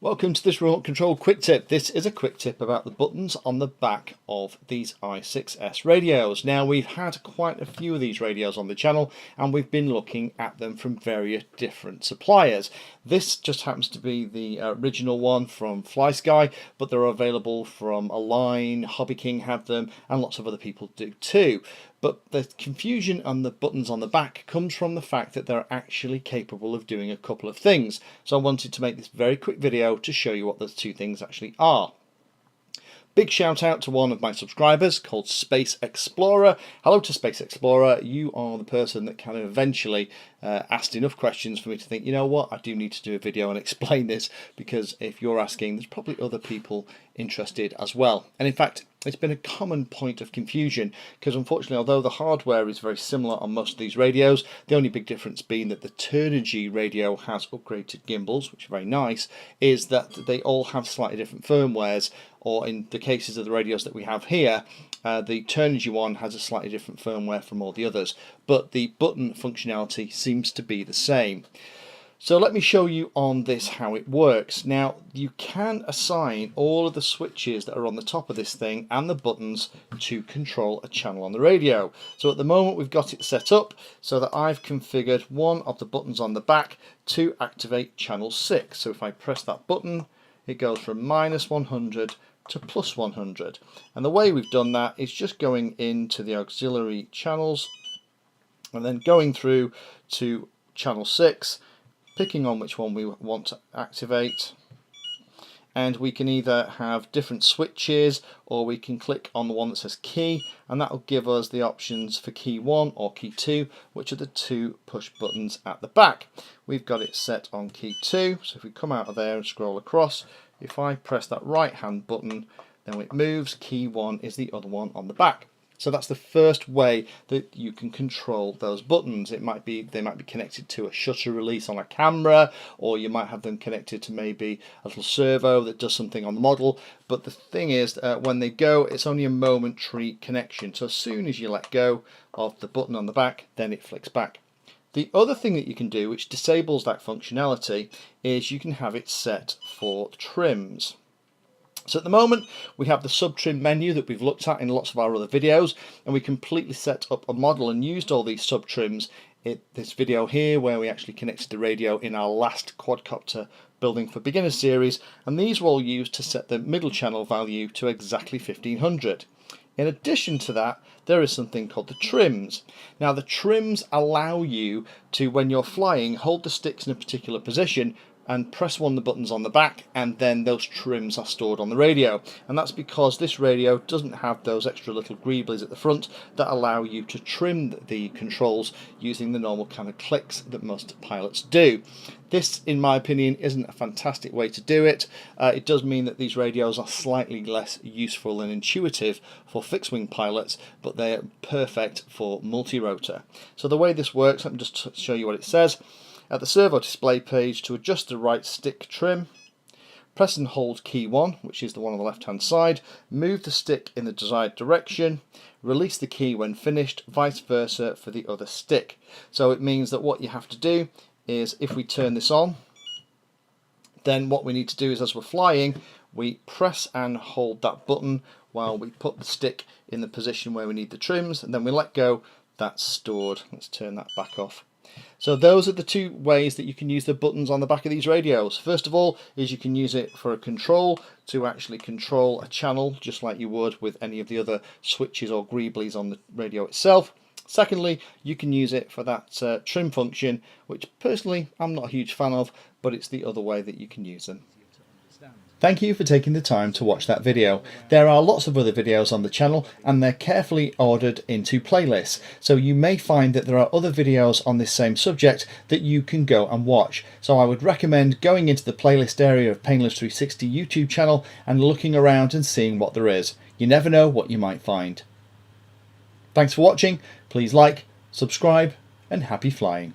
Welcome to this remote control quick tip. This is a quick tip about the buttons on the back of these i6s radios. Now, we've had quite a few of these radios on the channel and we've been looking at them from various different suppliers. This just happens to be the original one from FlySky, but they're available from Align, Hobby King have them, and lots of other people do too. But the confusion on the buttons on the back comes from the fact that they're actually capable of doing a couple of things. So I wanted to make this very quick video to show you what those two things actually are. Big shout out to one of my subscribers called Space Explorer. Hello to Space Explorer. You are the person that kind of eventually asked enough questions for me to think, you know what, I do need to do a video and explain this, because if you're asking, there's probably other people interested as well. And in fact, it's been a common point of confusion because unfortunately, although the hardware is very similar on most of these radios, the only big difference being that the Turnigy radio has upgraded gimbals, which are very nice, is that they all have slightly different firmwares, or in the cases of the radios that we have here, the Turnigy one has a slightly different firmware from all the others, but the button functionality seems to be the same. So let me show you on this how it works. Now, you can assign all of the switches that are on the top of this thing and the buttons to control a channel on the radio. So at the moment we've got it set up so that I've configured one of the buttons on the back to activate channel 6. So if I press that button, it goes from -100 to +100. And the way we've done that is just going into the auxiliary channels and then going through to channel 6, picking on which one we want to activate, and we can either have different switches or we can click on the one that says key, and that will give us the options for key 1 or key 2, which are the two push buttons at the back. We've got it set on key 2, so if we come out of there and scroll across, if I press that right hand button, then when it moves, key 1 is the other one on the back. So that's the first way that you can control those buttons. They might be connected to a shutter release on a camera, or you might have them connected to maybe a little servo that does something on the model. But the thing is, when they go, it's only a momentary connection. So as soon as you let go of the button on the back, then it flicks back. The other thing that you can do, which disables that functionality, is you can have it set for trims. So at the moment we have the sub-trim menu that we've looked at in lots of our other videos, and we completely set up a model and used all these sub-trims in this video here where we actually connected the radio in our last quadcopter building for beginners series, and these were all used to set the middle channel value to exactly 1500. In addition to that, there is something called the trims. Now the trims allow you to, when you're flying, hold the sticks in a particular position and press one of the buttons on the back, and then those trims are stored on the radio. And that's because this radio doesn't have those extra little greeblies at the front that allow you to trim the controls using the normal kind of clicks that most pilots do. This, in my opinion, isn't a fantastic way to do it. It does mean that these radios are slightly less useful and intuitive for fixed-wing pilots, but they're perfect for multi-rotor. So the way this works, let me just show you what it says. At the servo display page, to adjust the right stick trim, press and hold key 1, which is the one on the left hand side, move the stick in the desired direction, release the key when finished, vice versa for the other stick. So it means that what you have to do is, if we turn this on, then what we need to do is, as we're flying, we press and hold that button while we put the stick in the position where we need the trims, and then we let go. That's stored. Let's turn that back off. So those are the two ways that you can use the buttons on the back of these radios. First of all is you can use it for a control, to actually control a channel just like you would with any of the other switches or greeblies on the radio itself. Secondly, you can use it for that trim function, which personally I'm not a huge fan of, but it's the other way that you can use them. Thank you for taking the time to watch that video. There are lots of other videos on the channel and they're carefully ordered into playlists, so you may find that there are other videos on this same subject that you can go and watch. So I would recommend going into the playlist area of Painless 360 YouTube channel and looking around and seeing what there is. You never know what you might find. Thanks for watching. Please like, subscribe, and happy flying.